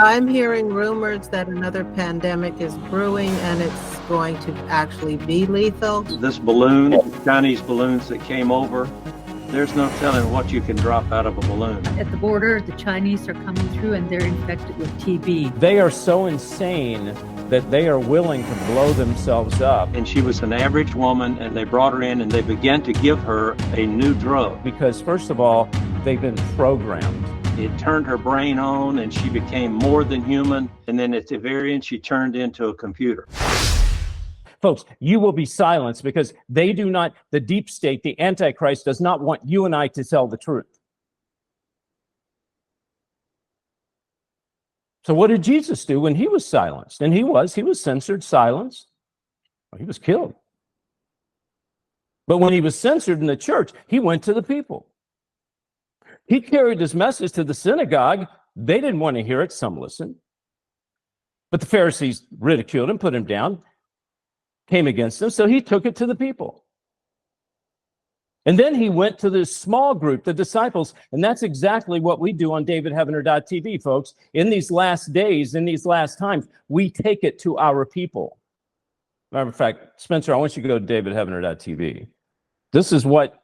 I'm hearing rumors that another pandemic is brewing and it's going to actually be lethal. This balloon, Chinese balloons that came over, there's no telling what you can drop out of a balloon. At the border, the Chinese are coming through and they're infected with TB. They are so insane that they are willing to blow themselves up. And she was an average woman, and they brought her in and they began to give her a new drug. Because first of all, they've been programmed. It turned her brain on and she became more than human. And then at the very end, she turned into a computer. Folks, you will be silenced because they do not, the deep state, the Antichrist does not want you and I to tell the truth. So what did Jesus do when he was silenced? And he was censored, silenced. He was killed. But when he was censored in the church, he went to the people. He carried his message to the synagogue. They didn't want to hear it. Some listened. But the Pharisees ridiculed him, put him down, came against him. So he took it to the people. And then he went to this small group, the disciples. And that's exactly what we do on davidheavener.tv, folks. In these last days, in these last times, we take it to our people. Matter of fact, Spencer, I want you to go to davidheavener.tv. This is what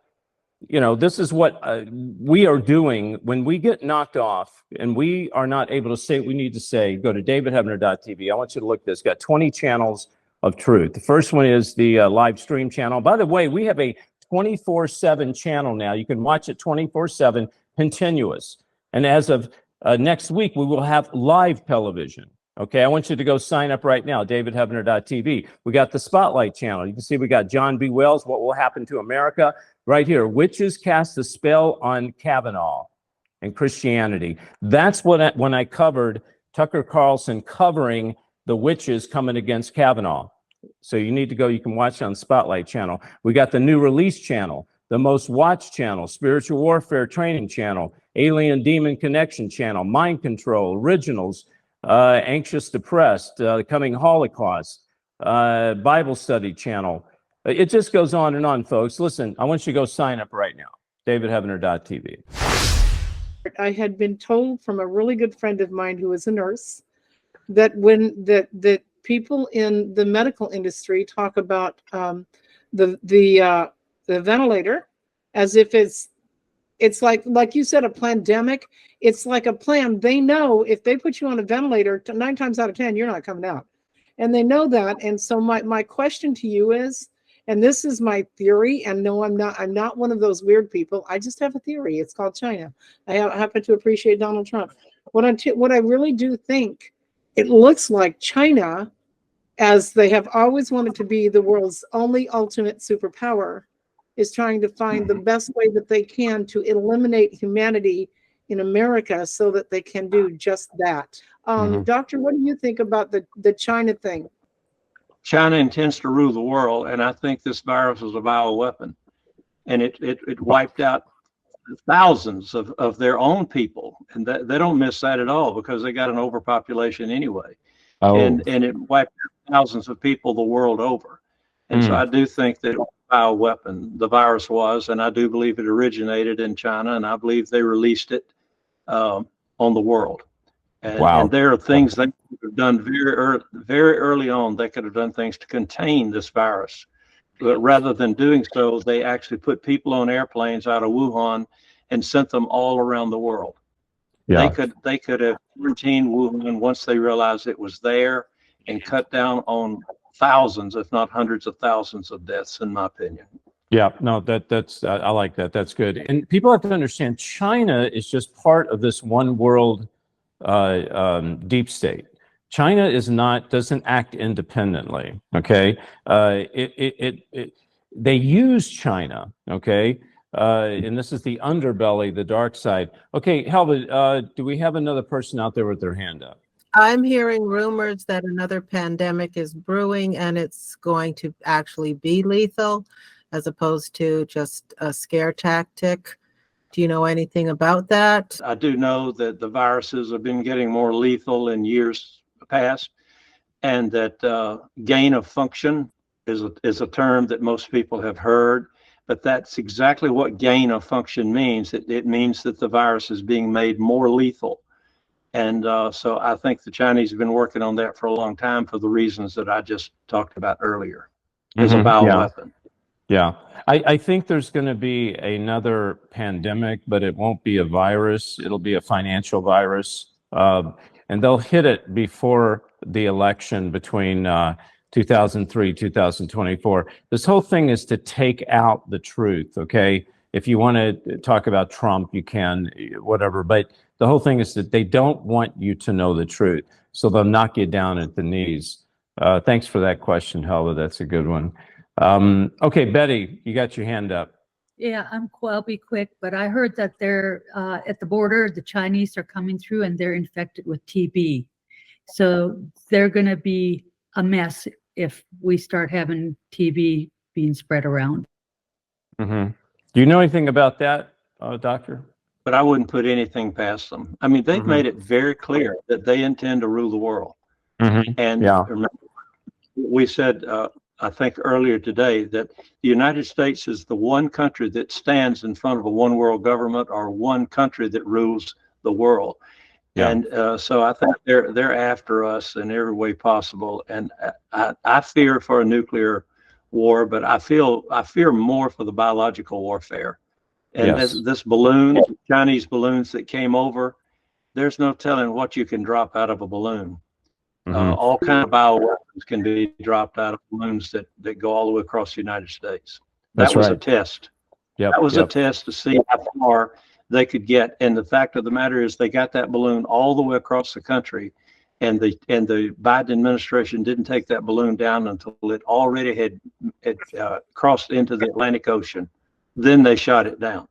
we are doing when we get knocked off and we are not able to say what we need to say. Go to davidheavener.tv. I want you to look at this. It's got 20 channels of truth. The first one is the live stream channel. By the way, we have a 24/7 channel now. You can watch it 24/7, continuous. And as of next week, we will have live television. Okay, I want you to go sign up right now, davidheavener.tv. We got the Spotlight channel. You can see we got John B. Wells, What Will Happen to America, right here. Witches cast a spell on Kavanaugh and Christianity. That's what when I covered Tucker Carlson covering the witches coming against Kavanaugh. So you need to go, you can watch it on Spotlight channel. We got the New Release channel, the Most Watched channel, Spiritual Warfare Training channel, Alien Demon Connection channel, Mind Control, Originals, Anxious Depressed, Coming Holocaust, Bible Study channel. It just goes on and on, folks. Listen, I want you to go sign up right now, davidheavener.tv. I had been told from a really good friend of mine who is a nurse that when that people in the medical industry talk about the ventilator as if it's like you said, a pandemic. It's like a plan. They know if they put you on a ventilator, 9 times out of 10, you're not coming out. And they know that. And so my question to you is, and this is my theory, and no, I'm not one of those weird people. I just have a theory. It's called China. I happen to appreciate Donald Trump. What I really do think, it looks like China, as they have always wanted to be the world's only ultimate superpower, is trying to find the best way that they can to eliminate humanity in America so that they can do just that. Doctor, what do you think about the China thing? China intends to rule the world, and I think this virus is a bioweapon. And it wiped out thousands of their own people. And they don't miss that at all because they got an overpopulation anyway. Oh. And it wiped out thousands of people the world over. And so I do think that bioweapon the virus was, and I do believe it originated in China, and I believe they released it on the world. And, wow. And there are things they could have done very early on. They could have done things to contain this virus, but rather than doing so, they actually put people on airplanes out of Wuhan and sent them all around the world. Yeah. They could have quarantined Wuhan once they realized it was there and cut down on thousands, if not hundreds of thousands of deaths, in my opinion. Yeah, no, that's I like that. That's good. And people have to understand China is just part of this one world deep state. China doesn't act independently. Okay, they use China. Okay, and this is the underbelly, the dark side. Okay, Helva, do we have another person out there with their hand up? I'm hearing rumors that another pandemic is brewing and it's going to actually be lethal as opposed to just a scare tactic. Do you know anything about that? I do know that the viruses have been getting more lethal in years past, and that gain of function is a term that most people have heard, but that's exactly what gain of function means. It means that the virus is being made more lethal. And so I think the Chinese have been working on that for a long time for the reasons that I just talked about earlier, as a Yeah. bioweapon. Yeah. I think there's going to be another pandemic, but it won't be a virus. It'll be a financial virus. And they'll hit it before the election between 2003, 2024. This whole thing is to take out the truth, okay? If you want to talk about Trump, you can, whatever. But the whole thing is that they don't want you to know the truth. So they'll knock you down at the knees. Thanks for that question, Helva. That's a good one. Okay, Betty, you got your hand up. Yeah, I'll be quick, but I heard that they're at the border, the Chinese are coming through and they're infected with TB. So they're going to be a mess if we start having TB being spread around. Mm-hmm. Do you know anything about that, Doctor? But I wouldn't put anything past them. I mean, they've made it very clear that they intend to rule the world. And remember, we said, I think earlier today, that the United States is the one country that stands in front of a one world government, or one country that rules the world. And so I think they're after us in every way possible. And I fear for a nuclear war, but I fear more for the biological warfare. And this balloon, Chinese balloons that came over, there's no telling what you can drop out of a balloon. All kinds of bioweapons can be dropped out of balloons that go all the way across the United States. That was a test. That was a test to see how far they could get. And the fact of the matter is, they got that balloon all the way across the country, and the Biden administration didn't take that balloon down until it already had crossed into the Atlantic Ocean. Then they shot it down.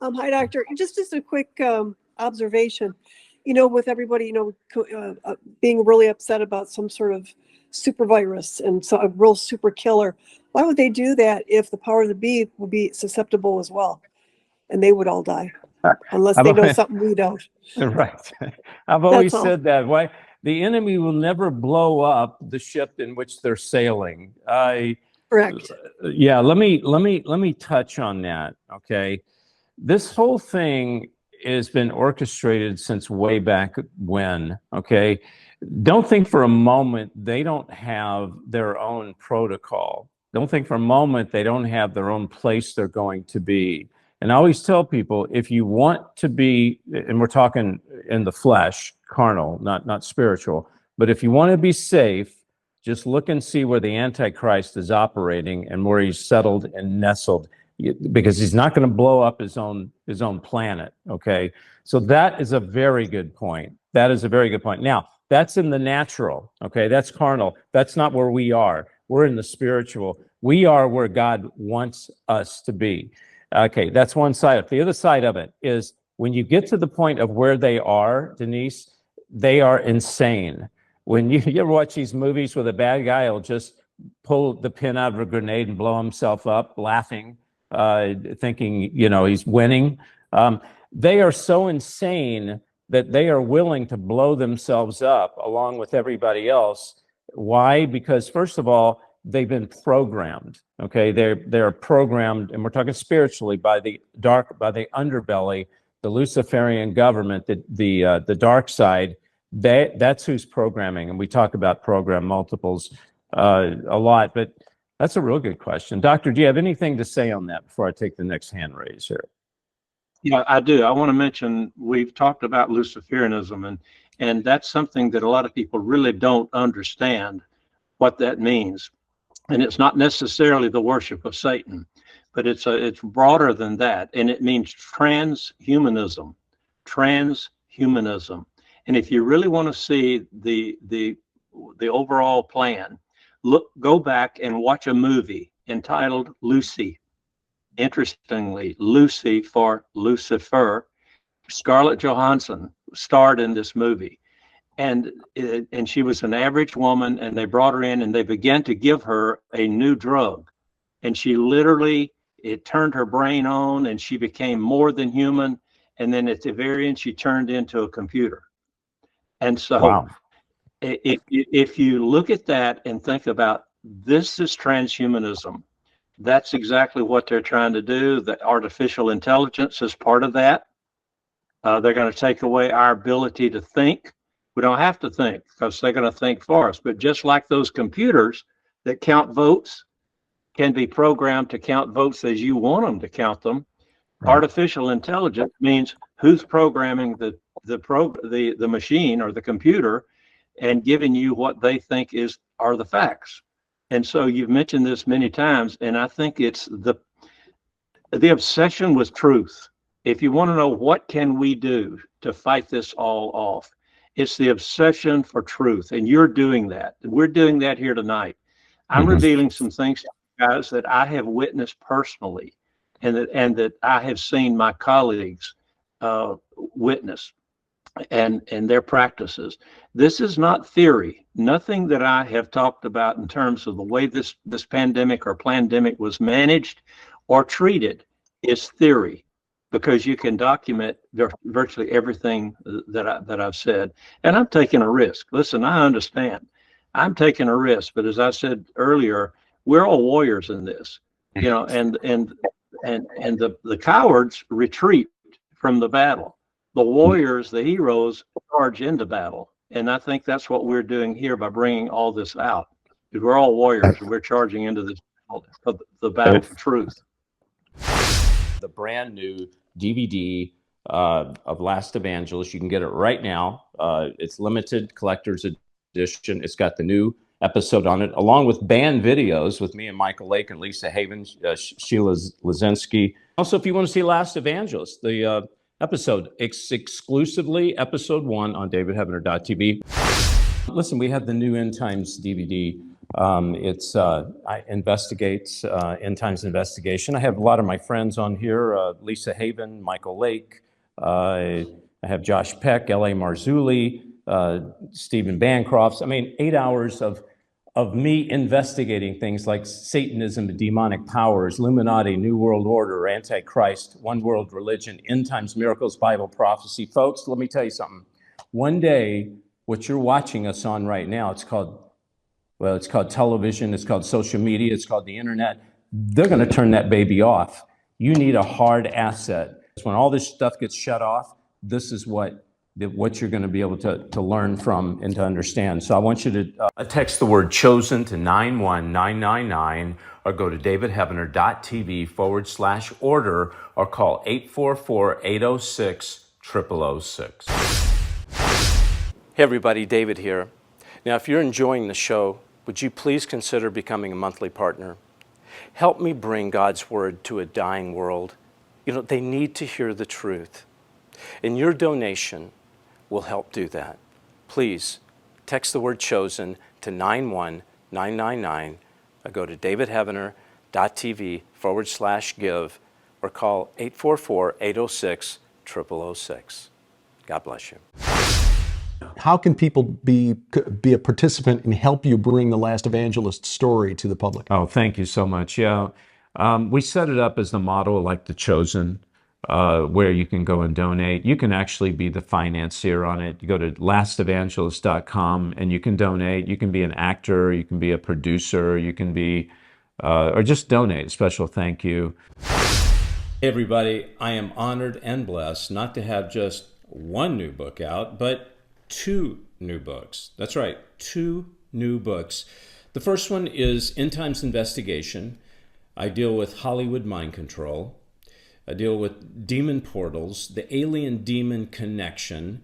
Hi, Doctor. Just a quick observation. You know, with everybody, you know, being really upset about some sort of super virus and so a real super killer, why would they do that if the power of the bee would be susceptible as well, and they would all die, unless they know something we don't? Right. I've always said that. Why the enemy will never blow up the ship in which they're sailing. Correct. Yeah. Let me touch on that. Okay. This whole thing has been orchestrated since way back when, okay? Don't think for a moment they don't have their own protocol. Don't think for a moment they don't have their own place they're going to be. And I always tell people, if you want to be, and we're talking in the flesh, carnal, not spiritual, but if you want to be safe, just look and see where the Antichrist is operating and where he's settled and nestled, because he's not going to blow up his own planet. Okay. So that is a very good point. That is a very good point. Now, that's in the natural. Okay. That's carnal. That's not where we are. We're in the spiritual. We are where God wants us to be. Okay. That's one side of it. The other side of it is, when you get to the point of where they are, Denise, they are insane. When you ever watch these movies where the bad guy will just pull the pin out of a grenade and blow himself up, laughing, thinking, you know, he's winning. They are so insane that they are willing to blow themselves up along with everybody else. Why? Because first of all, they've been programmed. Okay, they're programmed, and we're talking spiritually, by the underbelly, the Luciferian government, the dark side. That's who's programming, and we talk about program multiples a lot, but that's a real good question. Doctor, do you have anything to say on that before I take the next hand raise here? Yeah, I do. I want to mention, we've talked about Luciferianism, and that's something that a lot of people really don't understand what that means. And it's not necessarily the worship of Satan, but it's broader than that, and it means transhumanism. Transhumanism. And if you really want to see the overall plan, go back and watch a movie entitled Lucy. Interestingly, Lucy for Lucifer. Scarlett Johansson starred in this movie, and she was an average woman, and they brought her in and they began to give her a new drug, and she literally, it turned her brain on, and she became more than human, and then at the very end she turned into a computer. And so wow. If you look at that and think about, this is transhumanism, that's exactly what they're trying to do. The artificial intelligence is part of that. They're going to take away our ability to think. We don't have to think because they're going to think for us. But just like those computers that count votes can be programmed to count votes as you want them to count them, Right. artificial intelligence means who's programming the machine or the computer and giving you what they think are the facts. And so you've mentioned this many times, and I think it's the obsession with truth. If you want to know what can we do to fight this all off, it's the obsession for truth, and you're doing that. We're doing that here tonight. I'm revealing some things, guys, that I have witnessed personally, and that I have seen my colleagues witness and their practices. This is not theory. Nothing that I have talked about in terms of the way this pandemic or plandemic was managed or treated is theory, because you can document virtually everything that I've said. And I'm taking a risk. Listen, I understand. I'm taking a risk, but as I said earlier, we're all warriors in this, you know, and the cowards retreat from the battle. The warriors, the heroes, charge into battle. And I think that's what we're doing here by bringing all this out. We're all warriors, and we're charging into this the battle for truth. The brand new DVD of Last Evangelist. You can get it right now. It's limited collector's edition. It's got the new episode on it, along with band videos with me and Michael Lake and Lisa Haven, Sheila Lazinski. Also, if you want to see Last Evangelist, the episode, it's exclusively episode 1 on davidheavener.tv. Listen, we have the new End Times DVD. I investigates End Times investigation. I have a lot of my friends on here, Lisa Haven, Michael Lake. I have Josh Peck, L.A. Marzulli, Stephen Bancroft. I mean, 8 hours of me investigating things like Satanism, demonic powers, Illuminati, New World Order, Antichrist, one world religion, end times miracles, Bible prophecy. Folks, let me tell you something. One day, what you're watching us on right now, it's called television, it's called social media, it's called the internet. They're going to turn that baby off. You need a hard asset. When all this stuff gets shut off, this is what you're going to be able to learn from and to understand. So I want you to text the word chosen to 91999 or go to davidheavener.tv/order or call 844-806-0006. Hey everybody, David here. Now, if you're enjoying the show, would you please consider becoming a monthly partner? Help me bring God's word to a dying world. You know, they need to hear the truth. And your donation will help do that. Please text the word chosen to 91999 or go to davidheavener.tv/give or call 844-806-0006. God bless you. How can people be a participant and help you bring the Last Evangelist story to the public? Oh, thank you so much. Yeah, we set it up as the model like The Chosen, where you can go and donate. You can actually be the financier on it. You go to lastevangelist.com and you can donate. You can be an actor, you can be a producer, you can be, or just donate. A special thank you. Hey everybody, I am honored and blessed not to have just one new book out, but 2 new books. That's right, 2 new books. The first one is End Times Investigation. I deal with Hollywood mind control. I deal with demon portals, the alien-demon connection,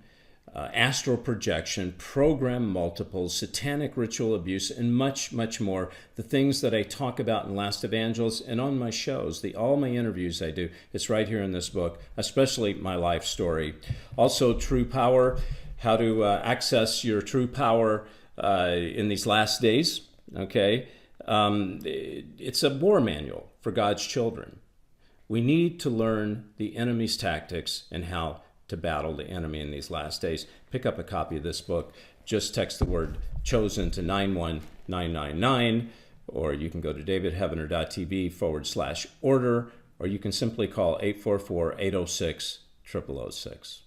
astral projection, program multiples, satanic ritual abuse, and much, much more. The things that I talk about in Last Evangelist and on my shows, all my interviews I do, it's right here in this book, especially my life story. Also, True Power, how to access your true power in these last days, okay? It's a war manual for God's children. We need to learn the enemy's tactics and how to battle the enemy in these last days. Pick up a copy of this book. Just text the word chosen to 91999, or you can go to davidheavener.tv/order, or you can simply call 844-806-0006.